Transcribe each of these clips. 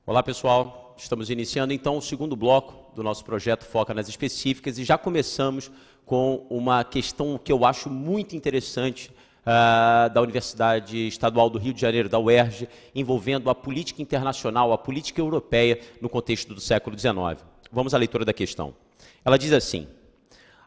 Olá, pessoal. Estamos iniciando, então, o segundo bloco do nosso projeto Foca nas Específicas e já começamos com uma questão que eu acho muito interessante da Universidade Estadual do Rio de Janeiro, da UERJ, envolvendo a política internacional, a política europeia no contexto do século XIX. Vamos à leitura da questão. Ela diz assim: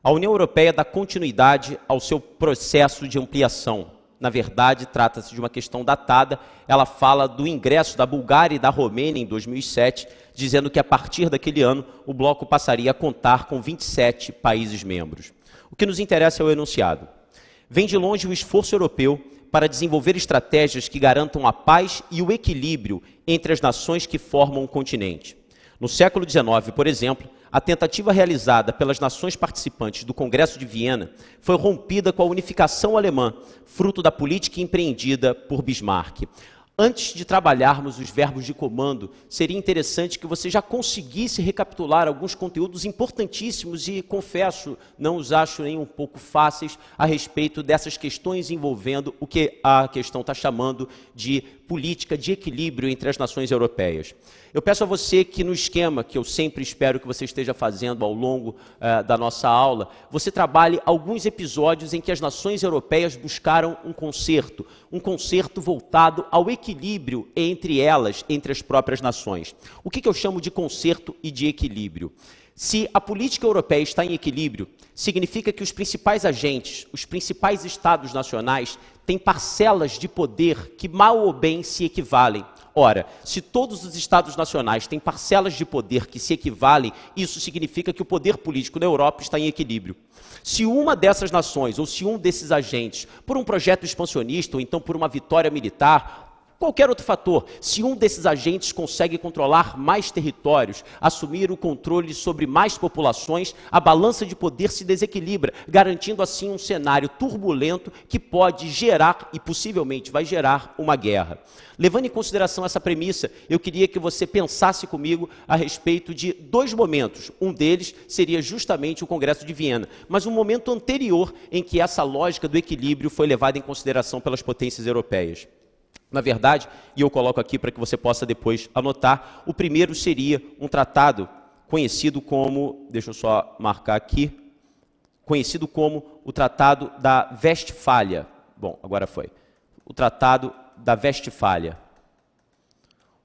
a União Europeia dá continuidade ao seu processo de ampliação. Na verdade, trata-se de uma questão datada. Ela fala do ingresso da Bulgária e da Romênia em 2007, dizendo que a partir daquele ano o bloco passaria a contar com 27 países membros. O que nos interessa é o enunciado. Vem de longe o esforço europeu para desenvolver estratégias que garantam a paz e o equilíbrio entre as nações que formam o continente. No século XIX, por exemplo, a tentativa realizada pelas nações participantes do Congresso de Viena foi rompida com a unificação alemã, fruto da política empreendida por Bismarck. Antes de trabalharmos os verbos de comando, seria interessante que você já conseguisse recapitular alguns conteúdos importantíssimos e, confesso, não os acho nem um pouco fáceis a respeito dessas questões envolvendo o que a questão está chamando de política de equilíbrio entre as nações europeias. Eu peço a você que no esquema, que eu sempre espero que você esteja fazendo ao longo da nossa aula, você trabalhe alguns episódios em que as nações europeias buscaram um concerto voltado ao equilíbrio entre elas, entre as próprias nações. O que eu chamo de concerto e de equilíbrio? Se a política europeia está em equilíbrio, significa que os principais agentes, os principais estados nacionais, têm parcelas de poder que mal ou bem se equivalem. Ora, se todos os estados nacionais têm parcelas de poder que se equivalem, isso significa que o poder político na Europa está em equilíbrio. Se uma dessas nações, ou se um desses agentes, por um projeto expansionista, ou então por uma vitória militar, qualquer outro fator, se um desses agentes consegue controlar mais territórios, assumir o controle sobre mais populações, a balança de poder se desequilibra, garantindo assim um cenário turbulento que pode gerar, e possivelmente vai gerar, uma guerra. Levando em consideração essa premissa, eu queria que você pensasse comigo a respeito de dois momentos. Um deles seria justamente o Congresso de Viena, mas um momento anterior em que essa lógica do equilíbrio foi levada em consideração pelas potências europeias. Na verdade, e eu coloco aqui para que você possa depois anotar, o primeiro seria um tratado conhecido como, deixa eu só marcar aqui, conhecido como o Tratado da Westfália. Bom, agora foi. O Tratado da Westfália.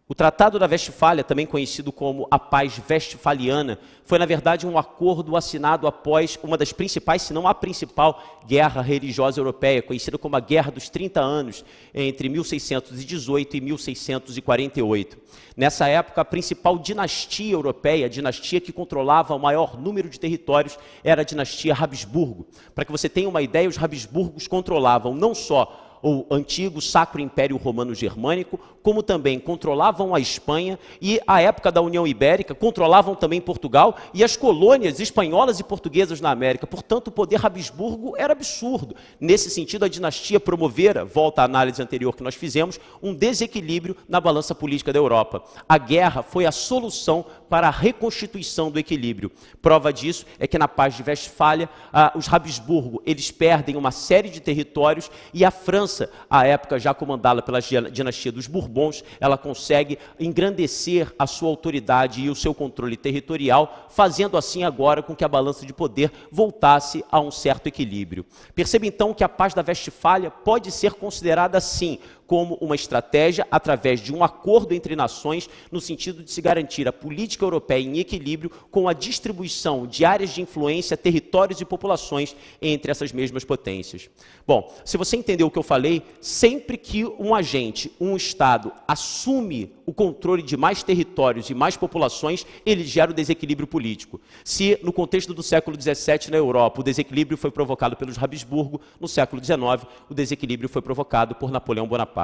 O Tratado da Westfália, também conhecido como a Paz Westfaliana, foi, na verdade, um acordo assinado após uma das principais, se não a principal, guerra religiosa europeia, conhecida como a Guerra dos 30 Anos, entre 1618 e 1648. Nessa época, a principal dinastia europeia, a dinastia que controlava o maior número de territórios, era a dinastia Habsburgo. Para que você tenha uma ideia, os Habsburgos controlavam não só o antigo Sacro Império Romano Germânico, como também controlavam a Espanha e, à época da União Ibérica, controlavam também Portugal e as colônias espanholas e portuguesas na América. Portanto, o poder Habsburgo era absurdo. Nesse sentido, a dinastia promovera, volta à análise anterior que nós fizemos, um desequilíbrio na balança política da Europa. A guerra foi a solução para a reconstituição do equilíbrio. Prova disso é que na Paz de Westfália, os Habsburgo, eles perdem uma série de territórios e a França, à época já comandada pela dinastia dos Bourbons, ela consegue engrandecer a sua autoridade e o seu controle territorial, fazendo assim agora com que a balança de poder voltasse a um certo equilíbrio. Perceba então que a Paz da Westfália pode ser considerada sim como uma estratégia através de um acordo entre nações no sentido de se garantir a política europeia em equilíbrio com a distribuição de áreas de influência, territórios e populações entre essas mesmas potências. Bom, se você entendeu o que eu falei, sempre que um agente, um Estado, assume o controle de mais territórios e mais populações, ele gera o desequilíbrio político. Se no contexto do século XVII na Europa o desequilíbrio foi provocado pelos Habsburgo, no século XIX o desequilíbrio foi provocado por Napoleão Bonaparte.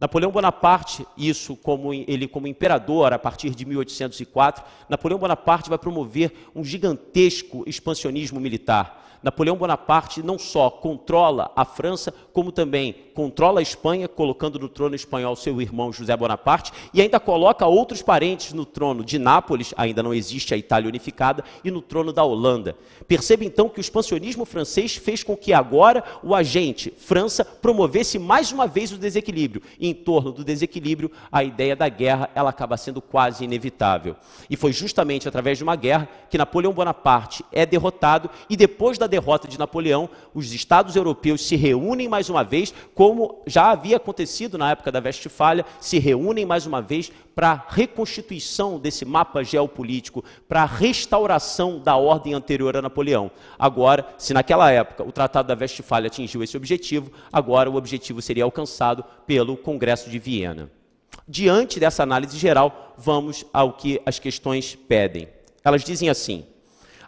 Napoleão Bonaparte, isso como imperador a partir de 1804, Napoleão Bonaparte vai promover um gigantesco expansionismo militar. Napoleão Bonaparte não só controla a França, como também controla a Espanha, colocando no trono espanhol seu irmão José Bonaparte, e ainda coloca outros parentes no trono de Nápoles, ainda não existe a Itália unificada, e no trono da Holanda. Perceba então que o expansionismo francês fez com que agora o agente França promovesse mais uma vez o desequilíbrio. E em torno do desequilíbrio, a ideia da guerra ela acaba sendo quase inevitável. E foi justamente através de uma guerra que Napoleão Bonaparte é derrotado, e depois da derrota de Napoleão, os estados europeus se reúnem mais uma vez, como já havia acontecido na época da Westfália, se reúnem mais uma vez para a reconstituição desse mapa geopolítico, para a restauração da ordem anterior a Napoleão. Agora, se naquela época o Tratado da Westfália atingiu esse objetivo, agora o objetivo seria alcançado pelo Congresso de Viena. Diante dessa análise geral, vamos ao que as questões pedem. Elas dizem assim: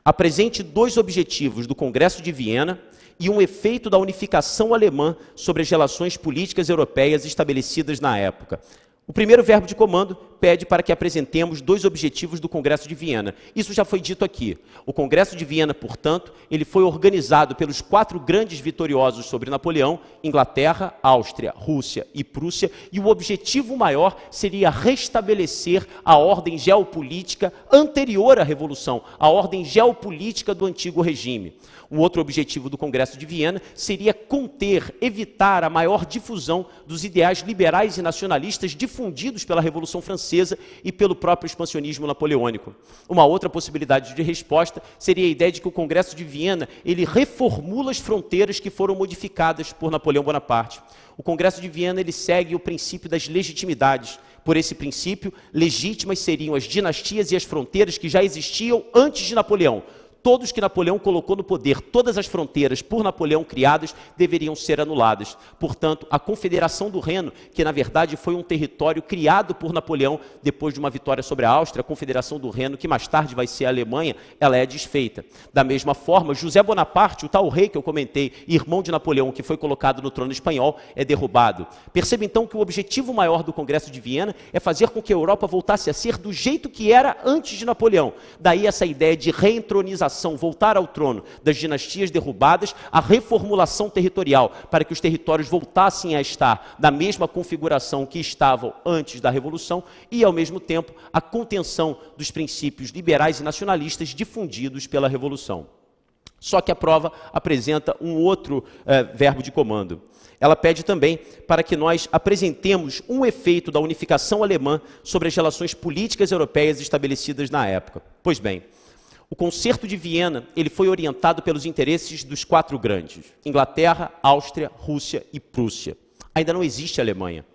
apresente 2 objetivos do Congresso de Viena e um efeito da unificação alemã sobre as relações políticas europeias estabelecidas na época. O primeiro verbo de comando pede para que apresentemos 2 objetivos do Congresso de Viena. Isso já foi dito aqui. O Congresso de Viena, portanto, ele foi organizado pelos 4 grandes vitoriosos sobre Napoleão, Inglaterra, Áustria, Rússia e Prússia, e o objetivo maior seria restabelecer a ordem geopolítica anterior à Revolução, a ordem geopolítica do antigo regime. Um outro objetivo do Congresso de Viena seria conter, evitar a maior difusão dos ideais liberais e nacionalistas difundidos pela Revolução Francesa e pelo próprio expansionismo napoleônico. Uma outra possibilidade de resposta seria a ideia de que o Congresso de Viena ele reformula as fronteiras que foram modificadas por Napoleão Bonaparte. O Congresso de Viena ele segue o princípio das legitimidades. Por esse princípio, legítimas seriam as dinastias e as fronteiras que já existiam antes de Napoleão. Todos que Napoleão colocou no poder, todas as fronteiras por Napoleão criadas, deveriam ser anuladas. Portanto, a Confederação do Reno, que na verdade foi um território criado por Napoleão depois de uma vitória sobre a Áustria, a Confederação do Reno, que mais tarde vai ser a Alemanha, ela é desfeita. Da mesma forma, José Bonaparte, o tal rei que eu comentei, irmão de Napoleão, que foi colocado no trono espanhol, é derrubado. Perceba então que o objetivo maior do Congresso de Viena é fazer com que a Europa voltasse a ser do jeito que era antes de Napoleão. Daí essa ideia de reentronização, voltar ao trono das dinastias derrubadas, a reformulação territorial, para que os territórios voltassem a estar da mesma configuração que estavam antes da Revolução e, ao mesmo tempo, a contenção dos princípios liberais e nacionalistas difundidos pela Revolução. Só que a prova apresenta um outro verbo de comando. Ela pede também para que nós apresentemos um efeito da unificação alemã sobre as relações políticas europeias estabelecidas na época. Pois bem, o Concerto de Viena ele foi orientado pelos interesses dos 4 grandes: Inglaterra, Áustria, Rússia e Prússia. Ainda não existe Alemanha.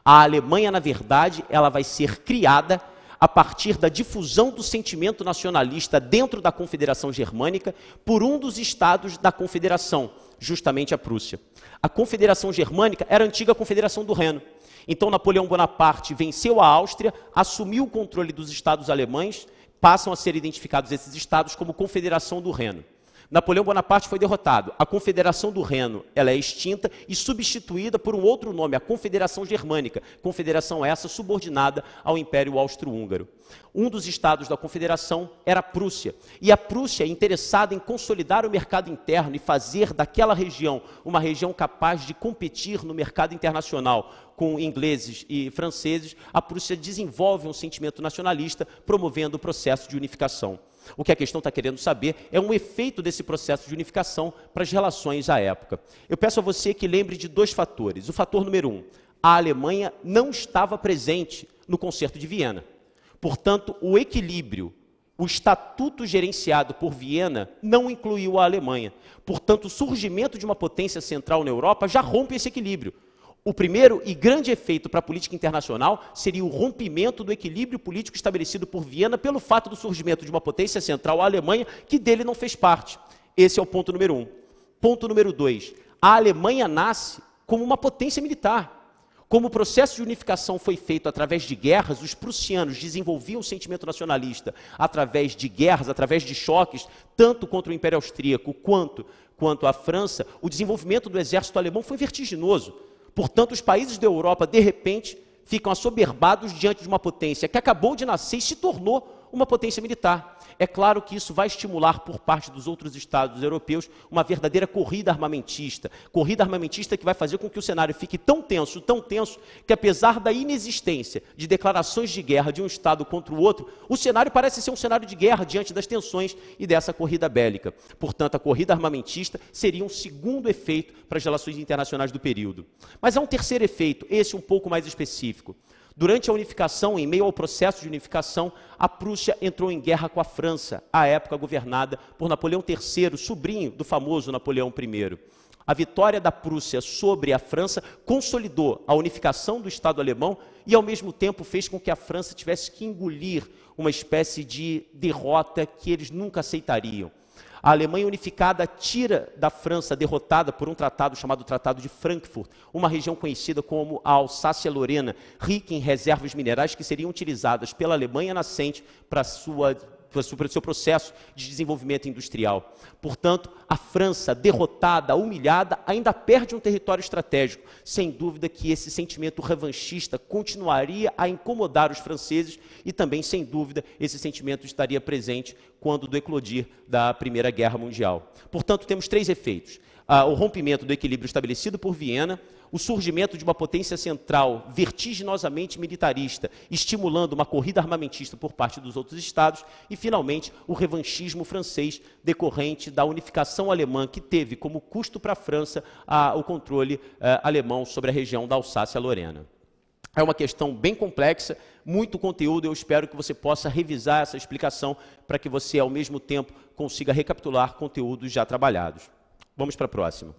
A Alemanha, na verdade, ela vai ser criada a partir da difusão do sentimento nacionalista dentro da Confederação Germânica por um dos estados da Confederação, justamente a Prússia. A Confederação Germânica era a antiga Confederação do Reno. Então Napoleão Bonaparte venceu a Áustria, assumiu o controle dos estados alemães, passam a ser identificados esses estados como Confederação do Reno. Napoleão Bonaparte foi derrotado. A Confederação do Reno ela é extinta e substituída por um outro nome, a Confederação Germânica. Confederação essa subordinada ao Império Austro-Húngaro. Um dos estados da Confederação era a Prússia. E a Prússia, interessada em consolidar o mercado interno e fazer daquela região uma região capaz de competir no mercado internacional com ingleses e franceses, a Prússia desenvolve um sentimento nacionalista, promovendo o processo de unificação. O que a questão está querendo saber é um efeito desse processo de unificação para as relações à época. Eu peço a você que lembre de 2 fatores. O fator número 1, a Alemanha não estava presente no Concerto de Viena. Portanto, o equilíbrio, o estatuto gerenciado por Viena não incluiu a Alemanha. Portanto, o surgimento de uma potência central na Europa já rompe esse equilíbrio. O primeiro e grande efeito para a política internacional seria o rompimento do equilíbrio político estabelecido por Viena pelo fato do surgimento de uma potência central, a Alemanha, que dele não fez parte. Esse é o ponto número 1. Ponto número 2. A Alemanha nasce como uma potência militar. Como o processo de unificação foi feito através de guerras, os prussianos desenvolviam o sentimento nacionalista através de guerras, através de choques, tanto contra o Império Austríaco quanto a França. O desenvolvimento do exército alemão foi vertiginoso. Portanto, os países da Europa, de repente, ficam assoberbados diante de uma potência que acabou de nascer e se tornou uma potência militar. É claro que isso vai estimular por parte dos outros estados europeus uma verdadeira corrida armamentista que vai fazer com que o cenário fique tão tenso, que apesar da inexistência de declarações de guerra de um estado contra o outro, o cenário parece ser um cenário de guerra diante das tensões e dessa corrida bélica. Portanto, a corrida armamentista seria um segundo efeito para as relações internacionais do período. Mas há um terceiro efeito, esse um pouco mais específico. Durante a unificação, em meio ao processo de unificação, a Prússia entrou em guerra com a França, à época governada por Napoleão III, sobrinho do famoso Napoleão I. A vitória da Prússia sobre a França consolidou a unificação do Estado alemão e, ao mesmo tempo, fez com que a França tivesse que engolir uma espécie de derrota que eles nunca aceitariam. A Alemanha unificada tira da França, derrotada por um tratado chamado Tratado de Frankfurt, uma região conhecida como a Alsácia-Lorena, rica em reservas minerais que seriam utilizadas pela Alemanha nascente para o seu processo de desenvolvimento industrial. Portanto, a França, derrotada, humilhada, ainda perde um território estratégico. Sem dúvida que esse sentimento revanchista continuaria a incomodar os franceses e também, sem dúvida, esse sentimento estaria presente quando do eclodir da Primeira Guerra Mundial. Portanto, temos três efeitos. O rompimento do equilíbrio estabelecido por Viena, o surgimento de uma potência central vertiginosamente militarista, estimulando uma corrida armamentista por parte dos outros estados, e, finalmente, o revanchismo francês decorrente da unificação alemã, que teve como custo para a França o controle alemão sobre a região da Alsácia-Lorena. É uma questão bem complexa, muito conteúdo, eu espero que você possa revisar essa explicação para que você, ao mesmo tempo, consiga recapitular conteúdos já trabalhados. Vamos para a próxima.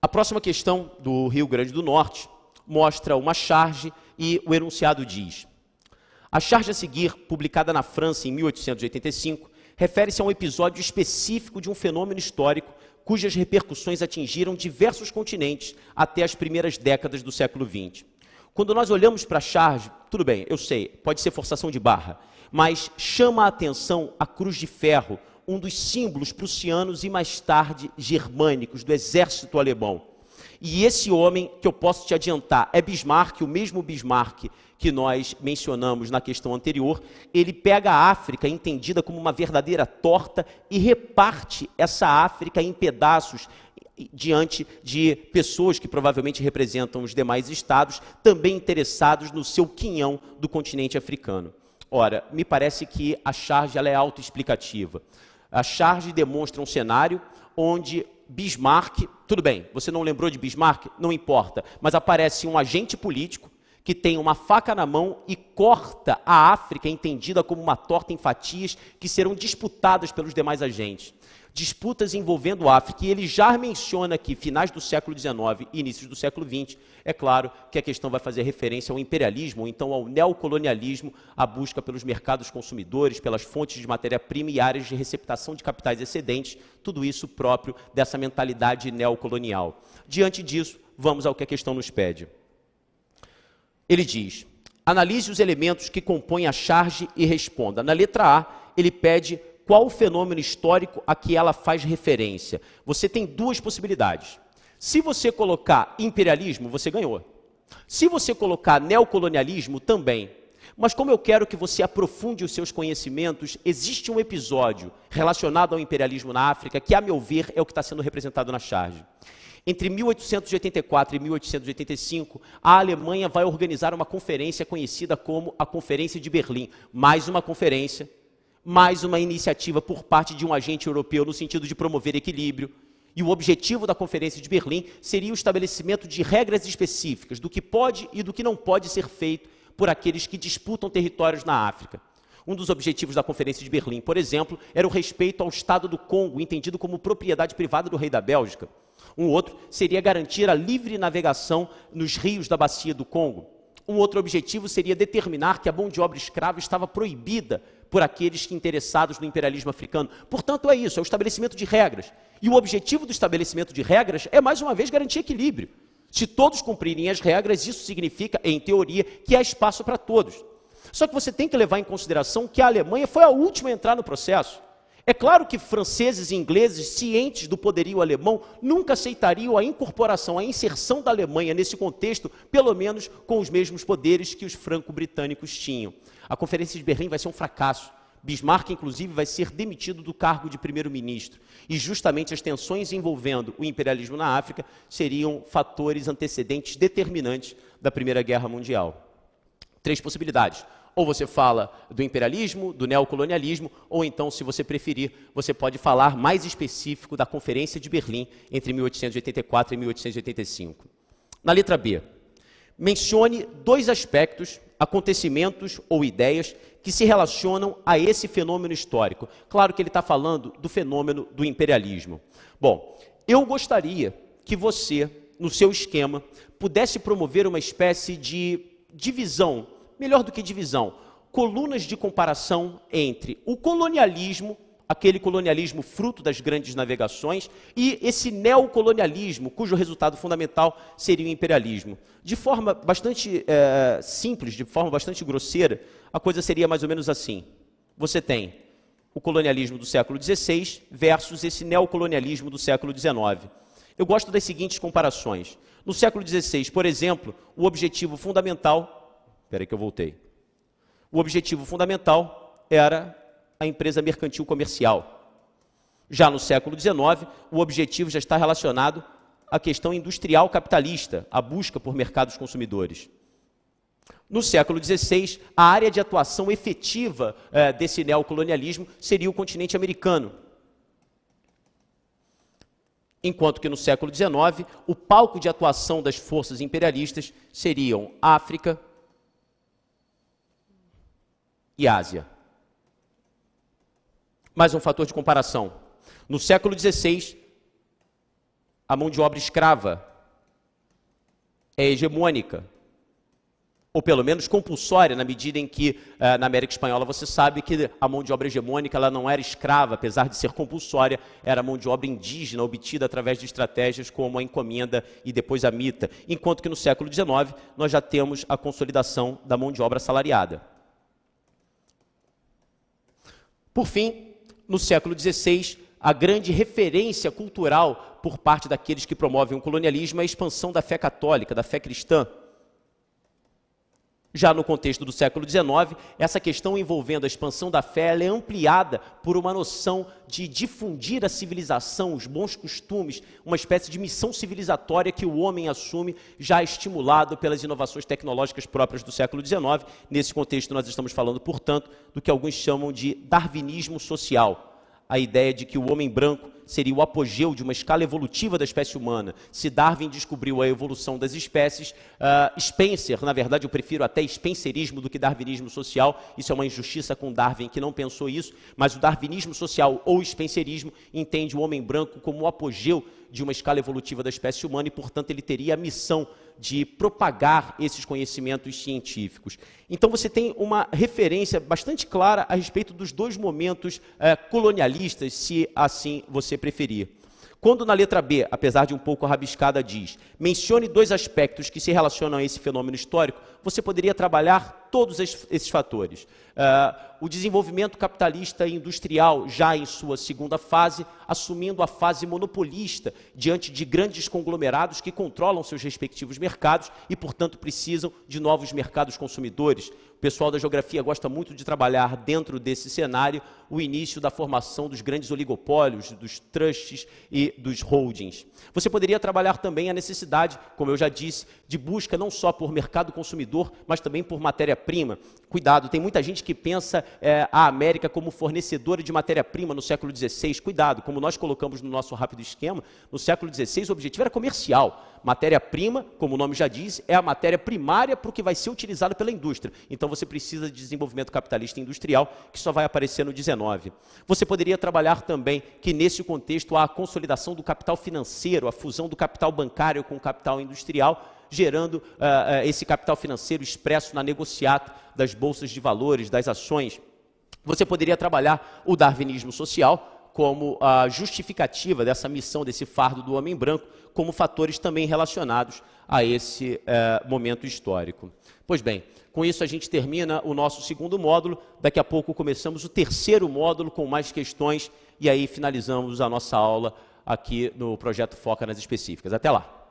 A próxima questão do Rio Grande do Norte mostra uma charge e o enunciado diz: a charge a seguir, publicada na França em 1885, refere-se a um episódio específico de um fenômeno histórico cujas repercussões atingiram diversos continentes até as primeiras décadas do século XX. Quando nós olhamos para a charge, tudo bem, eu sei, pode ser forçação de barra, mas chama a atenção a Cruz de Ferro, um dos símbolos prussianos e mais tarde germânicos do exército alemão. E esse homem, que eu posso te adiantar, é Bismarck, o mesmo Bismarck que nós mencionamos na questão anterior. Ele pega a África, entendida como uma verdadeira torta, e reparte essa África em pedaços diante de pessoas que provavelmente representam os demais estados, também interessados no seu quinhão do continente africano. Ora, me parece que a charge ela é autoexplicativa. A charge demonstra um cenário onde Bismarck, tudo bem, você não lembrou de Bismarck? Não importa, mas aparece um agente político que tem uma faca na mão e corta a África, entendida como uma torta em fatias, que serão disputadas pelos demais agentes. Disputas envolvendo a África, e ele já menciona aqui, finais do século XIX e inícios do século XX, é claro que a questão vai fazer referência ao imperialismo, ou então ao neocolonialismo, a busca pelos mercados consumidores, pelas fontes de matéria-prima e áreas de receptação de capitais excedentes, tudo isso próprio dessa mentalidade neocolonial. Diante disso, vamos ao que a questão nos pede. Ele diz: analise os elementos que compõem a charge e responda. Na letra A, ele pede qual o fenômeno histórico a que ela faz referência. Você tem duas possibilidades. Se você colocar imperialismo, você ganhou. Se você colocar neocolonialismo, também. Mas como eu quero que você aprofunde os seus conhecimentos, existe um episódio relacionado ao imperialismo na África que, a meu ver, é o que está sendo representado na charge. Entre 1884 e 1885, a Alemanha vai organizar uma conferência conhecida como a Conferência de Berlim. Mais uma conferência, mais uma iniciativa por parte de um agente europeu no sentido de promover equilíbrio. E o objetivo da Conferência de Berlim seria o estabelecimento de regras específicas do que pode e do que não pode ser feito por aqueles que disputam territórios na África. Um dos objetivos da Conferência de Berlim, por exemplo, era o respeito ao Estado do Congo, entendido como propriedade privada do rei da Bélgica. Um outro seria garantir a livre navegação nos rios da bacia do Congo. Um outro objetivo seria determinar que a mão de obra escrava estava proibida por aqueles que interessados no imperialismo africano. Portanto, é isso, é o estabelecimento de regras. E o objetivo do estabelecimento de regras é, mais uma vez, garantir equilíbrio. Se todos cumprirem as regras, isso significa, em teoria, que há espaço para todos. Só que você tem que levar em consideração que a Alemanha foi a última a entrar no processo. É claro que franceses e ingleses, cientes do poderio alemão, nunca aceitariam a incorporação, a inserção da Alemanha nesse contexto, pelo menos com os mesmos poderes que os franco-britânicos tinham. A Conferência de Berlim vai ser um fracasso. Bismarck, inclusive, vai ser demitido do cargo de primeiro-ministro. E justamente as tensões envolvendo o imperialismo na África seriam fatores antecedentes determinantes da Primeira Guerra Mundial. 3 possibilidades. Ou você fala do imperialismo, do neocolonialismo, ou então, se você preferir, você pode falar mais específico da Conferência de Berlim entre 1884 e 1885. Na letra B, mencione 2 aspectos, acontecimentos ou ideias que se relacionam a esse fenômeno histórico. Claro que ele está falando do fenômeno do imperialismo. Bom, eu gostaria que você, no seu esquema, pudesse promover uma espécie de divisão, melhor do que divisão, colunas de comparação entre o colonialismo, aquele colonialismo fruto das grandes navegações, e esse neocolonialismo, cujo resultado fundamental seria o imperialismo. De forma bastante simples, de forma bastante grosseira, a coisa seria mais ou menos assim. Você tem o colonialismo do século XVI versus esse neocolonialismo do século XIX. Eu gosto das seguintes comparações. No século XVI, por exemplo, o objetivo fundamental... Espera aí que eu voltei. O objetivo fundamental era a empresa mercantil comercial. Já no século XIX, o objetivo já está relacionado à questão industrial capitalista, a busca por mercados consumidores. No século XVI, a área de atuação efetiva desse neocolonialismo seria o continente americano. Enquanto que no século XIX, o palco de atuação das forças imperialistas seriam África e Ásia. Mais um fator de comparação. No século XVI, a mão de obra escrava é hegemônica, ou pelo menos compulsória, na medida em que, na América Espanhola, você sabe que a mão de obra hegemônica ela não era escrava, apesar de ser compulsória, era mão de obra indígena, obtida através de estratégias como a encomenda e depois a mita. Enquanto que no século XIX, nós já temos a consolidação da mão de obra assalariada. Por fim, no século XVI, a grande referência cultural por parte daqueles que promovem o colonialismo é a expansão da fé católica, da fé cristã. Já no contexto do século XIX, essa questão envolvendo a expansão da fé ela é ampliada por uma noção de difundir a civilização, os bons costumes, uma espécie de missão civilizatória que o homem assume, já estimulado pelas inovações tecnológicas próprias do século XIX. Nesse contexto, nós estamos falando, portanto, do que alguns chamam de darwinismo social. A ideia de que o homem branco seria o apogeu de uma escala evolutiva da espécie humana. Se Darwin descobriu a evolução das espécies, Spencer, na verdade eu prefiro até spencerismo do que darwinismo social, isso é uma injustiça com Darwin que não pensou isso, mas o darwinismo social ou spencerismo entende o homem branco como o apogeu de uma escala evolutiva da espécie humana e, portanto, ele teria a missão de propagar esses conhecimentos científicos. Então você tem uma referência bastante clara a respeito dos 2 momentos colonialistas, se assim você preferir. Quando na letra B, apesar de um pouco rabiscada, diz, mencione 2 aspectos que se relacionam a esse fenômeno histórico, você poderia trabalhar todos esses fatores. O desenvolvimento capitalista e industrial, já em sua segunda fase, assumindo a fase monopolista, diante de grandes conglomerados que controlam seus respectivos mercados e, portanto, precisam de novos mercados consumidores. O pessoal da geografia gosta muito de trabalhar dentro desse cenário o início da formação dos grandes oligopólios, dos trusts e dos holdings. Você poderia trabalhar também a necessidade, como eu já disse, de busca não só por mercado consumidor, mas também por matéria-prima. Cuidado, tem muita gente que pensa a América como fornecedora de matéria-prima no século XVI. Cuidado, como nós colocamos no nosso rápido esquema, no século XVI o objetivo era comercial. Matéria-prima, como o nome já diz, é a matéria primária para o que vai ser utilizado pela indústria. Então você precisa de desenvolvimento capitalista e industrial, que só vai aparecer no XIX. Você poderia trabalhar também que nesse contexto há a consolidação do capital financeiro, a fusão do capital bancário com o capital industrial, gerando esse capital financeiro expresso na negociata das bolsas de valores, das ações. Você poderia trabalhar o darwinismo social, como a justificativa dessa missão, desse fardo do homem branco, como fatores também relacionados a esse momento histórico. Pois bem, com isso a gente termina o nosso segundo módulo, daqui a pouco começamos o terceiro módulo com mais questões e aí finalizamos a nossa aula aqui no Projeto Foca nas Específicas. Até lá!